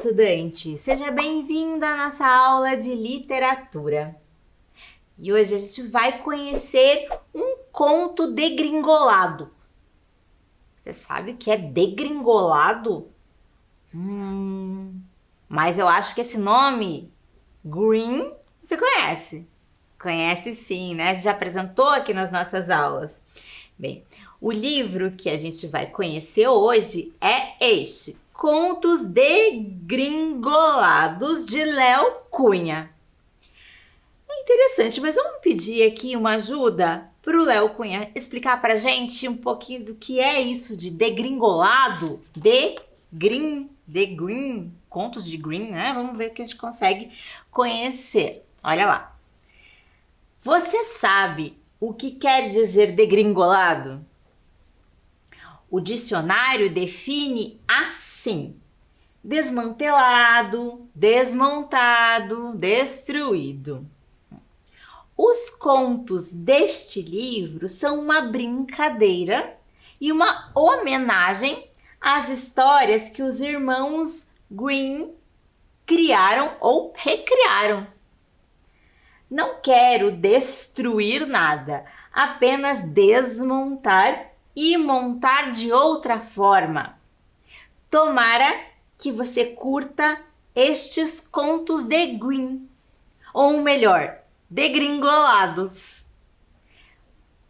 estudante! Seja bem-vinda à nossa aula de literatura. E hoje a gente vai conhecer um conto degringolado. Você sabe o que é degringolado? Mas eu acho que esse nome, Green, você conhece. Conhece sim, né? A gente já apresentou aqui nas nossas aulas. Bem, o livro que a gente vai conhecer hoje é este, Contos Degringolados, de Léo Cunha. É interessante, mas vamos pedir aqui uma ajuda para o Léo Cunha explicar para a gente um pouquinho do que é isso de degringolado, contos de Green, né? Vamos ver o que a gente consegue conhecer. Olha lá. Você sabe o que quer dizer degringolado? O dicionário define assim: desmantelado, desmontado, destruído. Os contos deste livro são uma brincadeira e uma homenagem às histórias que os irmãos Green criaram ou recriaram. Não quero destruir nada, apenas desmontar e montar de outra forma. Tomara que você curta estes contos de Green, ou melhor, degringolados.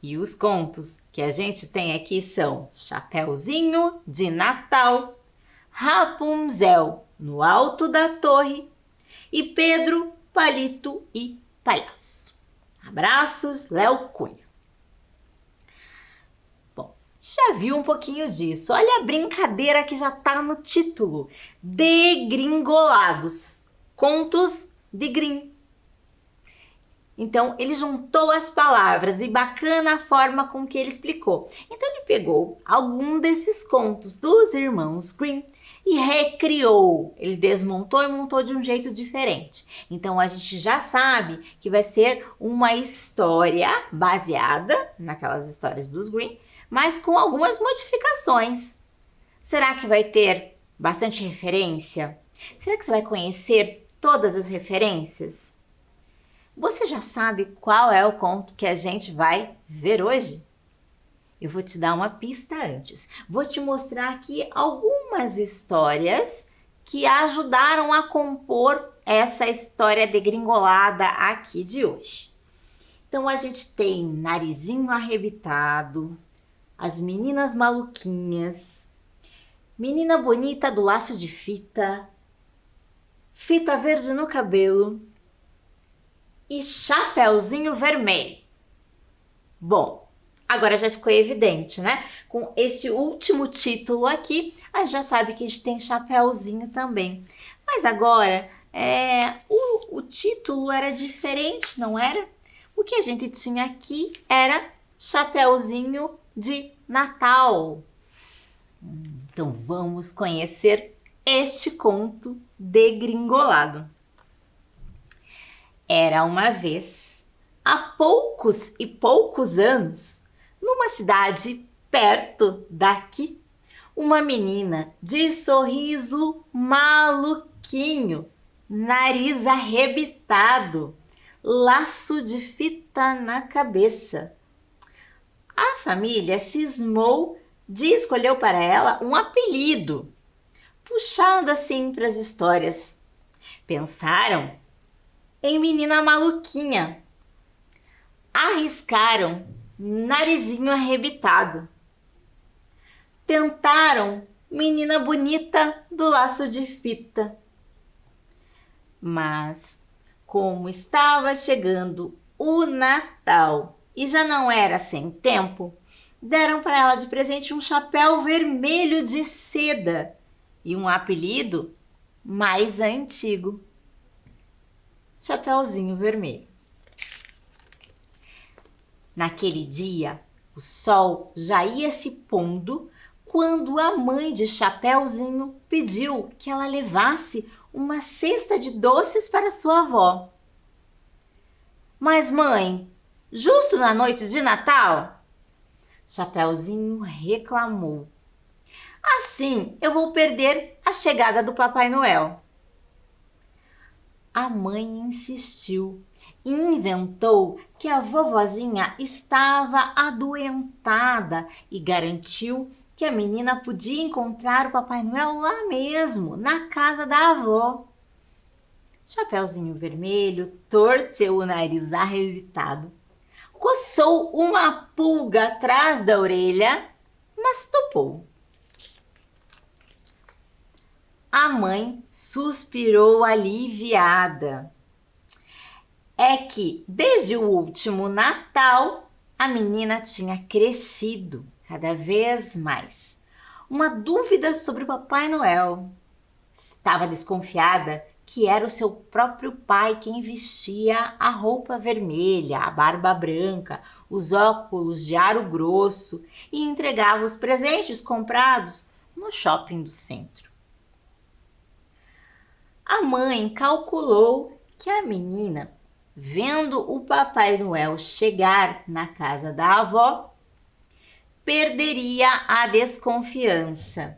E os contos que a gente tem aqui são Chapeuzinho de Natal, Rapunzel no Alto da Torre e Pedro, Palito e Palhaço. Abraços, Léo Cunha. Bom, já viu um pouquinho disso. Olha a brincadeira que já está no título. Degringolados. Contos de Green. Então, ele juntou as palavras e bacana a forma com que ele explicou. Então, ele pegou algum desses contos dos irmãos Green e recriou. Ele desmontou e montou de um jeito diferente. Então, a gente já sabe que vai ser uma história baseada naquelas histórias dos Green, mas com algumas modificações. Será que vai ter bastante referência? Será que você vai conhecer todas as referências? Você já sabe qual é o conto que a gente vai ver hoje? Eu vou te dar uma pista antes. Vou te mostrar aqui algumas histórias que ajudaram a compor essa história degringolada aqui de hoje. Então, a gente tem Narizinho Arrebitado, As Meninas Maluquinhas, Menina Bonita do Laço de Fita, Fita Verde no Cabelo e Chapeuzinho Vermelho. Bom, agora já ficou evidente, né? Com esse último título aqui, a gente já sabe que a gente tem Chapeuzinho também. Mas agora, o título era diferente, não era? O que a gente tinha aqui era Chapeuzinho de Natal. Então vamos conhecer este conto degringolado. Era uma vez, há poucos e poucos anos, numa cidade perto daqui, uma menina de sorriso maluquinho, nariz arrebitado, laço de fita na cabeça. A família cismou de escolher para ela um apelido, puxando assim para as histórias. Pensaram em Menina Maluquinha. Arriscaram Narizinho Arrebitado. Tentaram Menina Bonita do Laço de Fita. Mas, como estava chegando o Natal e já não era sem tempo, deram para ela de presente um chapéu vermelho de seda e um apelido mais antigo: Chapeuzinho Vermelho. Naquele dia, o sol já ia se pondo quando a mãe de Chapeuzinho pediu que ela levasse uma cesta de doces para sua avó. Mas, mãe, justo na noite de Natal? Chapeuzinho reclamou. Assim eu vou perder a chegada do Papai Noel. A mãe insistiu e inventou que a vovozinha estava adoentada e garantiu que a menina podia encontrar o Papai Noel lá mesmo, na casa da avó. Chapeuzinho Vermelho torceu o nariz arrebitado, coçou uma pulga atrás da orelha, mas topou. A mãe suspirou aliviada. É que, desde o último Natal, a menina tinha crescido cada vez mais. Uma dúvida sobre o Papai Noel. Estava desconfiada que era o seu próprio pai quem vestia a roupa vermelha, a barba branca, os óculos de aro grosso e entregava os presentes comprados no shopping do centro. A mãe calculou que a menina, vendo o Papai Noel chegar na casa da avó, perderia a desconfiança.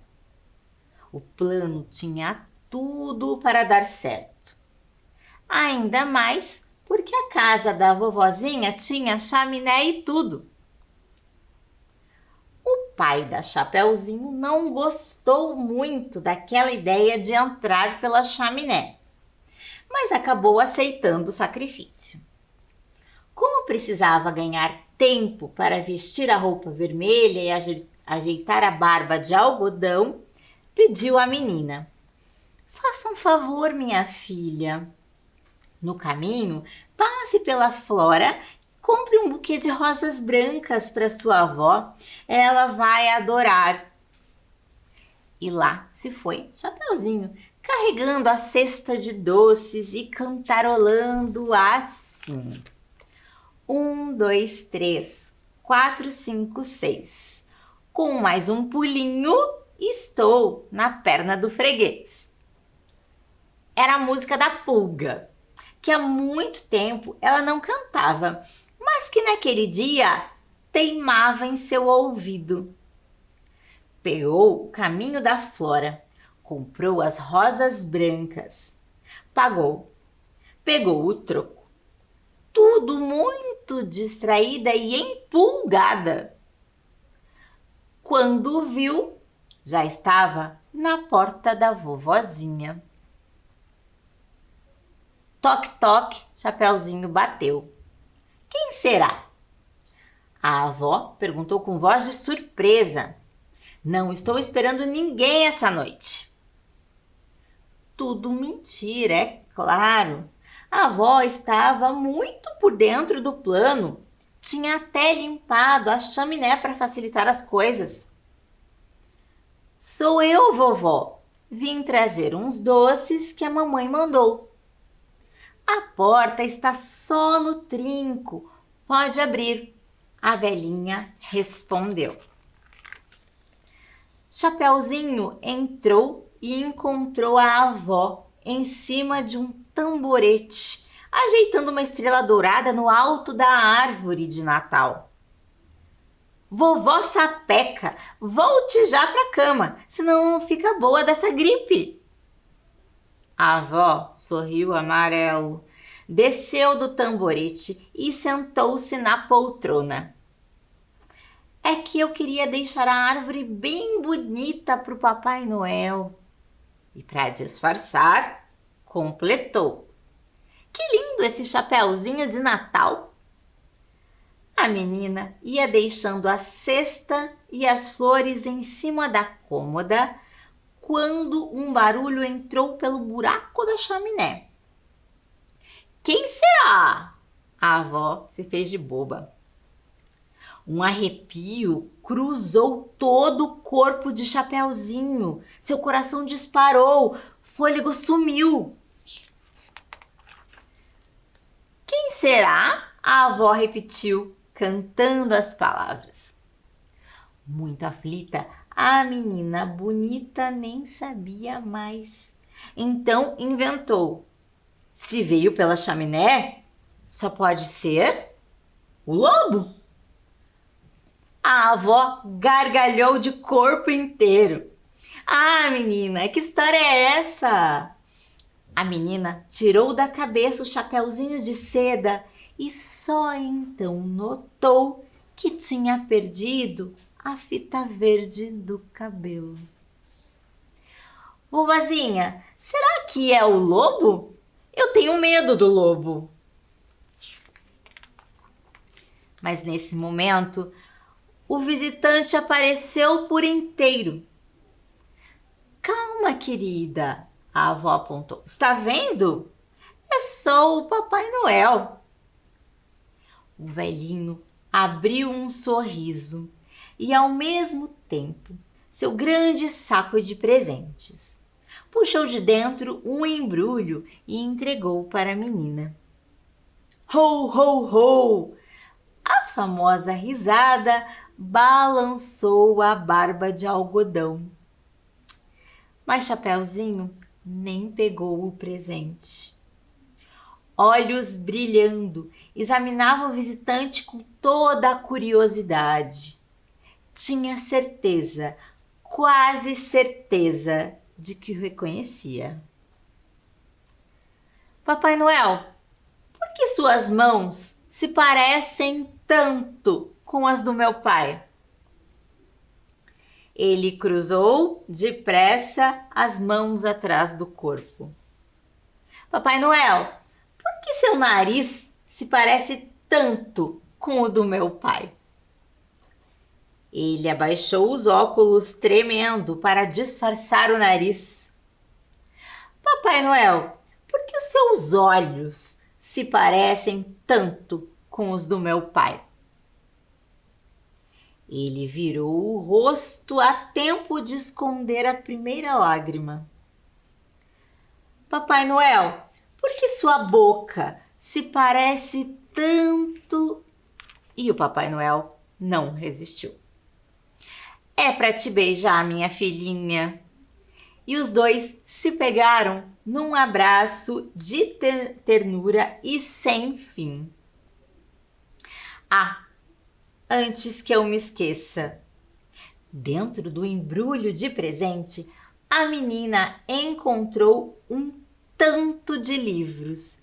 O plano tinha tudo para dar certo. Ainda mais porque a casa da vovozinha tinha chaminé e tudo. O pai da Chapeuzinho não gostou muito daquela ideia de entrar pela chaminé, mas acabou aceitando o sacrifício. Como precisava ganhar tempo para vestir a roupa vermelha e ajeitar a barba de algodão, pediu à menina: faça um favor, minha filha. No caminho, passe pela Flora, compre um buquê de rosas brancas para sua avó. Ela vai adorar. E lá se foi Chapeuzinho, carregando a cesta de doces e cantarolando assim: 1, 2, 3, 4, 5, 6. Com mais um pulinho, estou na perna do freguês. Era a música da pulga, que há muito tempo ela não cantava, mas que naquele dia teimava em seu ouvido. Pegou o caminho da Flora, comprou as rosas brancas, pagou, pegou o troco, tudo muito distraída e empolgada. Quando viu, já estava na porta da vovozinha. Toque, toque, Chapeuzinho bateu. Quem será? A avó perguntou com voz de surpresa. Não estou esperando ninguém essa noite. Tudo mentira, é claro. A avó estava muito por dentro do plano. Tinha até limpado a chaminé para facilitar as coisas. Sou eu, vovó. Vim trazer uns doces que a mamãe mandou. A porta está só no trinco. Pode abrir. A velhinha respondeu. Chapeuzinho entrou e encontrou a avó em cima de um tamborete, ajeitando uma estrela dourada no alto da árvore de Natal. Vovó Sapeca, volte já para a cama, senão não fica boa dessa gripe. A avó sorriu amarelo, desceu do tamborete e sentou-se na poltrona. É que eu queria deixar a árvore bem bonita para o Papai Noel. E para disfarçar, completou. Que lindo esse chapeuzinho de Natal! A menina ia deixando a cesta e as flores em cima da cômoda quando um barulho entrou pelo buraco da chaminé. Quem será? A avó se fez de boba. Um arrepio cruzou todo o corpo de Chapeuzinho. Seu coração disparou, fôlego sumiu. Quem será? A avó repetiu, cantando as palavras. Muito aflita, a menina bonita nem sabia mais. Então inventou. Se veio pela chaminé, só pode ser o lobo. A avó gargalhou de corpo inteiro. Ah, menina, que história é essa? A menina tirou da cabeça o chapeuzinho de seda e só então notou que tinha perdido a fita verde do cabelo. Vovozinha, será que é o lobo? Eu tenho medo do lobo. Mas nesse momento, o visitante apareceu por inteiro. Calma, querida, a avó apontou. Está vendo? É só o Papai Noel. O velhinho abriu um sorriso e, ao mesmo tempo, seu grande saco de presentes. Puxou de dentro um embrulho e entregou para a menina. Ho, ho, ho! A famosa risada balançou a barba de algodão. Mas Chapeuzinho nem pegou o presente. Olhos brilhando, examinava o visitante com toda a curiosidade. Tinha certeza, quase certeza, de que o reconhecia. Papai Noel, por que suas mãos se parecem tanto com as do meu pai? Ele cruzou depressa as mãos atrás do corpo. Papai Noel, por que seu nariz se parece tanto com o do meu pai? Ele abaixou os óculos tremendo para disfarçar o nariz. Papai Noel, por que os seus olhos se parecem tanto com os do meu pai? Ele virou o rosto a tempo de esconder a primeira lágrima. Papai Noel, por que sua boca se parece tanto? E o Papai Noel não resistiu. É para te beijar, minha filhinha. E os dois se pegaram num abraço de ternura e sem fim. Ah, antes que eu me esqueça, dentro do embrulho de presente, a menina encontrou um tanto de livros,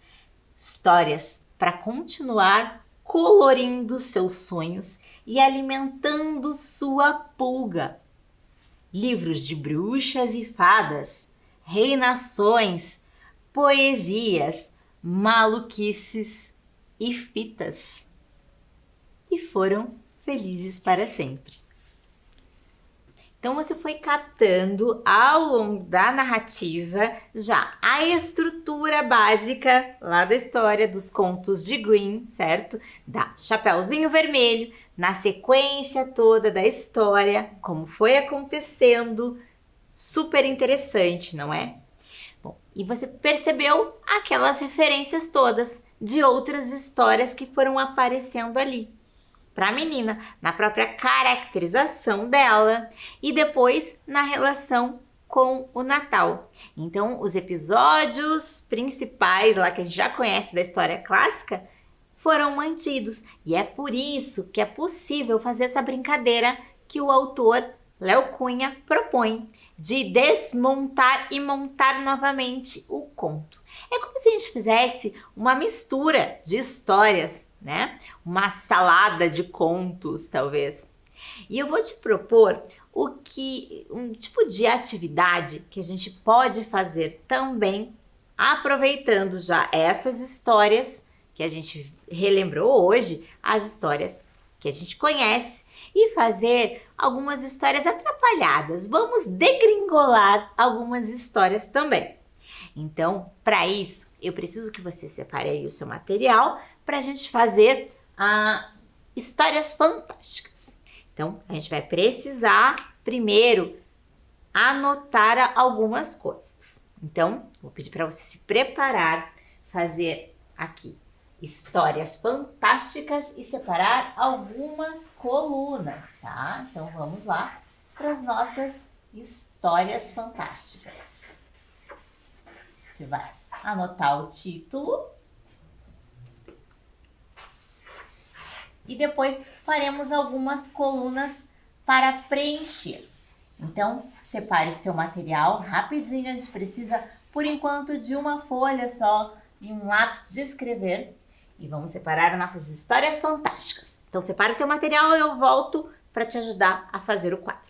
histórias para continuar colorindo seus sonhos e alimentando sua pulga. Livros de bruxas e fadas, reinações, poesias, maluquices e fitas. E foram felizes para sempre. Então você foi captando ao longo da narrativa já a estrutura básica lá da história dos contos de Grimm, certo? Da Chapeuzinho Vermelho, na sequência toda da história, como foi acontecendo, super interessante, não é? Bom, e você percebeu aquelas referências todas de outras histórias que foram aparecendo ali para a menina, na própria caracterização dela e depois na relação com o Natal. Então, os episódios principais lá que a gente já conhece da história clássica foram mantidos e é por isso que é possível fazer essa brincadeira que o autor Léo Cunha propõe de desmontar e montar novamente o conto. É como se a gente fizesse uma mistura de histórias, né? Uma salada de contos, talvez. E eu vou te propor um tipo de atividade que a gente pode fazer também, aproveitando já essas histórias que a gente relembrou hoje, as histórias que a gente conhece, e fazer algumas histórias atrapalhadas. Vamos degringolar algumas histórias também. Então, para isso, eu preciso que você separe aí o seu material para a gente fazer histórias fantásticas. Então, a gente vai precisar primeiro anotar algumas coisas. Então, vou pedir para você se preparar, fazer aqui histórias fantásticas e separar algumas colunas, tá? Então, vamos lá para as nossas histórias fantásticas. Você vai anotar o título e depois faremos algumas colunas para preencher. Então, separe o seu material rapidinho, a gente precisa, por enquanto, de uma folha só e um lápis de escrever. E vamos separar nossas histórias fantásticas. Então, separe o teu material e eu volto para te ajudar a fazer o quadro.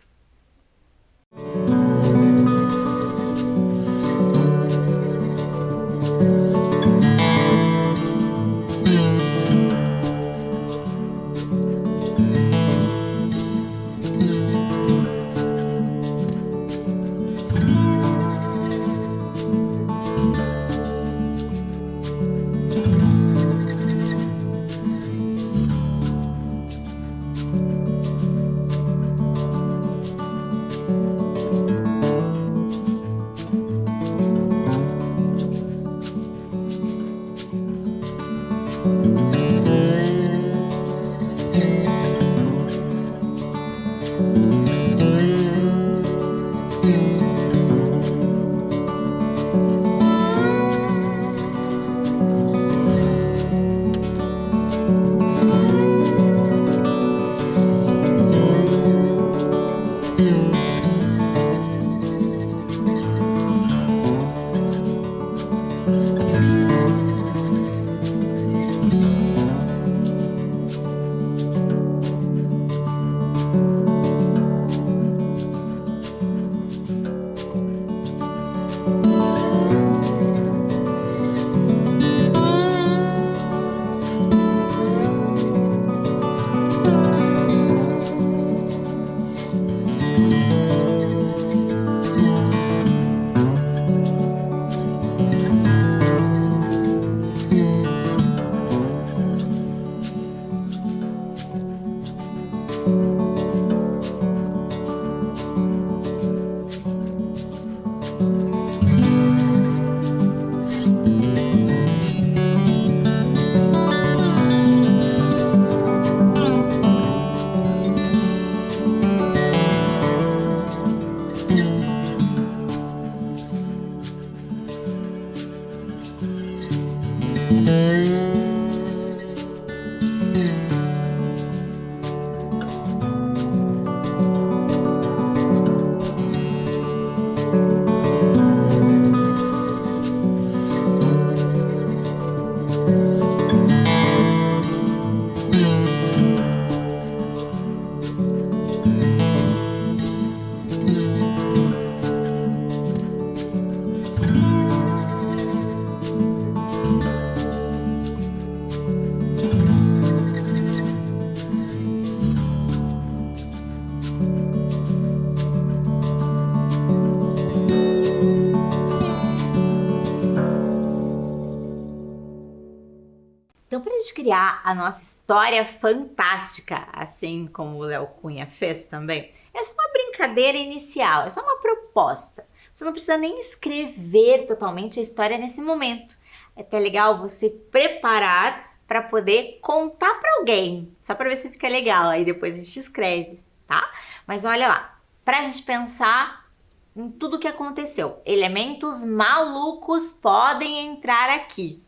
Então, para a gente criar a nossa história fantástica, assim como o Léo Cunha fez também, é só uma brincadeira inicial, é só uma proposta. Você não precisa nem escrever totalmente a história nesse momento. É até legal você preparar para poder contar para alguém, só para ver se fica legal, aí depois a gente escreve, tá? Mas olha lá, para a gente pensar em tudo que aconteceu, elementos malucos podem entrar aqui.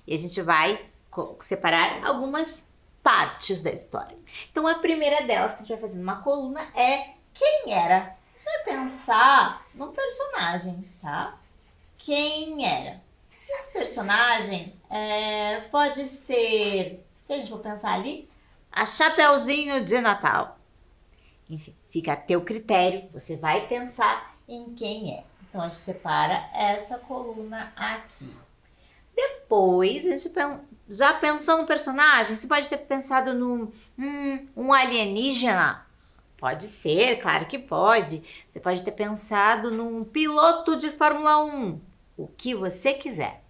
E a gente vai separar algumas partes da história. Então, a primeira delas que a gente vai fazer numa coluna é quem era. A gente vai pensar num personagem, tá? Quem era? Esse personagem pode ser, se a gente for pensar ali, a Chapeuzinho de Natal. Enfim, fica a teu critério, você vai pensar em quem é. Então, a gente separa essa coluna aqui. Depois, a gente já pensou no personagem? Você pode ter pensado num um alienígena? Pode ser, claro que pode. Você pode ter pensado num piloto de Fórmula 1. O que você quiser.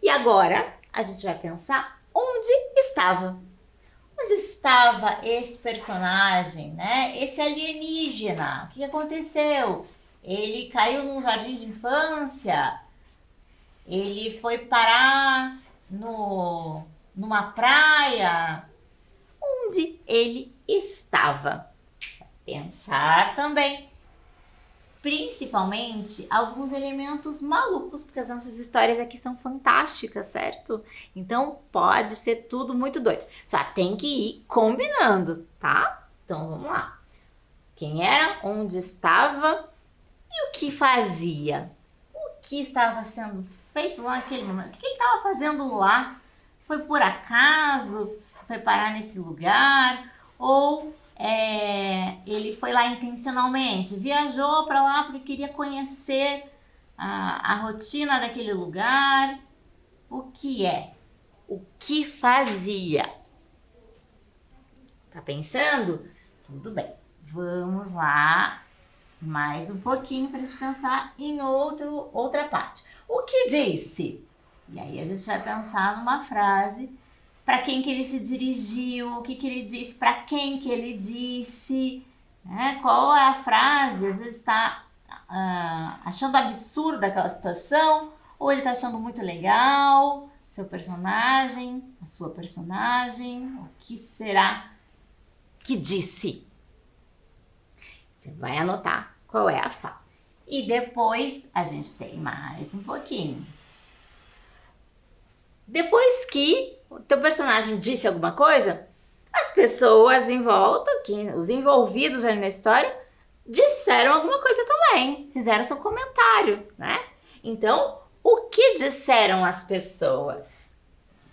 E agora, a gente vai pensar onde estava. Onde estava esse personagem, né? Esse alienígena? O que aconteceu? Ele caiu num jardim de infância? Ele foi parar numa praia? Onde ele estava? Pensar também. Principalmente alguns elementos malucos, porque as nossas histórias aqui são fantásticas, certo? Então pode ser tudo muito doido. Só tem que ir combinando, tá? Então vamos lá. Quem era, onde estava e o que fazia. O que estava sendo feito lá naquele momento? O que ele estava fazendo lá? Foi por acaso? Foi parar nesse lugar? Ou ele foi lá intencionalmente? Viajou para lá porque queria conhecer a rotina daquele lugar? O que é? O que fazia? Tá pensando? Tudo bem. Vamos lá mais um pouquinho para a gente pensar em outra parte. O que disse? E aí a gente vai pensar numa frase. Para quem que ele se dirigiu? O que que ele disse? Para quem que ele disse? Qual é a frase? Às vezes está achando absurda aquela situação, ou ele está achando muito legal, seu personagem, a sua personagem, o que será que disse? Você vai anotar qual é a fala. E depois a gente tem mais um pouquinho. Depois que o teu personagem disse alguma coisa, as pessoas em volta, os envolvidos ali na história, disseram alguma coisa também, fizeram seu comentário, né? Então, o que disseram as pessoas?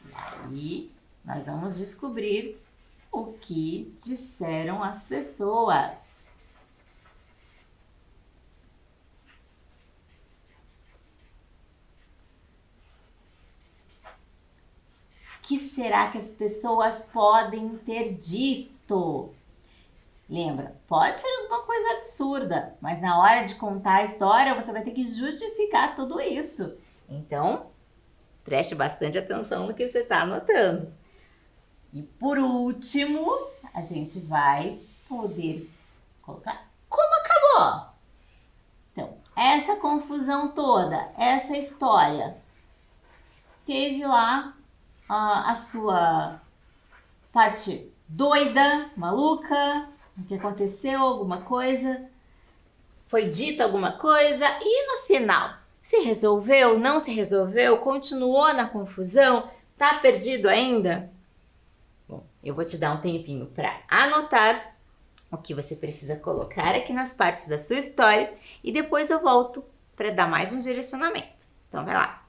E aí, nós vamos descobrir o que disseram as pessoas. O que será que as pessoas podem ter dito? Lembra, pode ser alguma coisa absurda, mas na hora de contar a história, você vai ter que justificar tudo isso. Então, preste bastante atenção no que você está anotando. E por último, a gente vai poder colocar como acabou. Então, essa confusão toda, essa história, teve lá a sua parte doida, maluca, o que aconteceu, alguma coisa, foi dita alguma coisa e no final, se resolveu, não se resolveu, continuou na confusão, tá perdido ainda? Bom, eu vou te dar um tempinho para anotar o que você precisa colocar aqui nas partes da sua história e depois eu volto para dar mais um direcionamento. Então vai lá.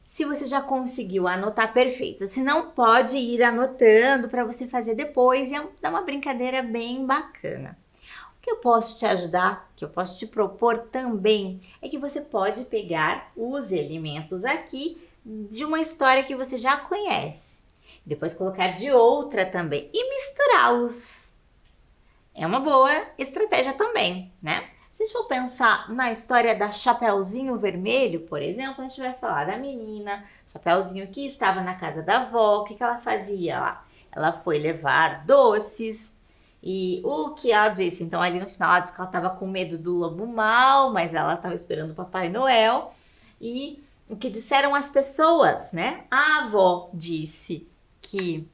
Se você já conseguiu anotar, perfeito. Se não, pode ir anotando para você fazer depois e dar uma brincadeira bem bacana. O que eu posso te ajudar, o que eu posso te propor também, é que você pode pegar os elementos aqui de uma história que você já conhece, depois colocar de outra também e misturá-los. É uma boa estratégia também, né? Se a gente for pensar na história da Chapeuzinho Vermelho, por exemplo, a gente vai falar da menina Chapeuzinho que estava na casa da avó. O que ela fazia lá? Ela foi levar doces e o que ela disse? Então ali no final ela disse que ela estava com medo do lobo mau, mas ela estava esperando o Papai Noel. E o que disseram as pessoas, né? A avó disse que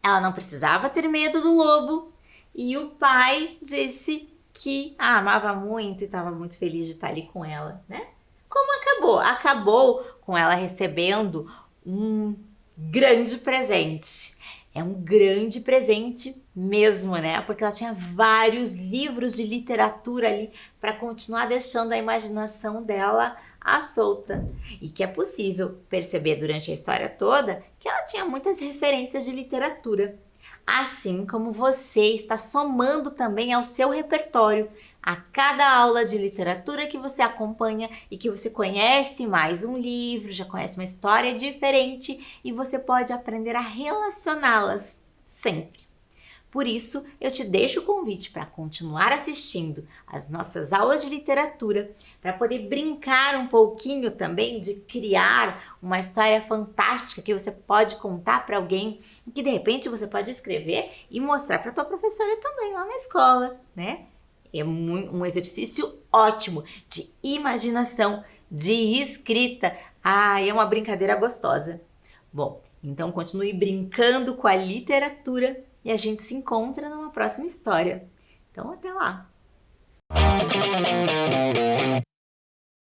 ela não precisava ter medo do lobo e o pai disse que a amava muito e estava muito feliz de estar ali com ela, né? Como acabou? Acabou com ela recebendo um grande presente. É um grande presente mesmo, né? Porque ela tinha vários livros de literatura ali para continuar deixando a imaginação dela à solta. E que é possível perceber durante a história toda que ela tinha muitas referências de literatura. Assim como você está somando também ao seu repertório. A cada aula de literatura que você acompanha e que você conhece mais um livro, já conhece uma história diferente e você pode aprender a relacioná-las sempre. Por isso, eu te deixo o convite para continuar assistindo às nossas aulas de literatura, para poder brincar um pouquinho também de criar uma história fantástica que você pode contar para alguém, e que de repente você pode escrever e mostrar para a tua professora também lá na escola, né? É um exercício ótimo de imaginação, de escrita. É uma brincadeira gostosa. Bom, então continue brincando com a literatura e a gente se encontra numa próxima história. Então, até lá!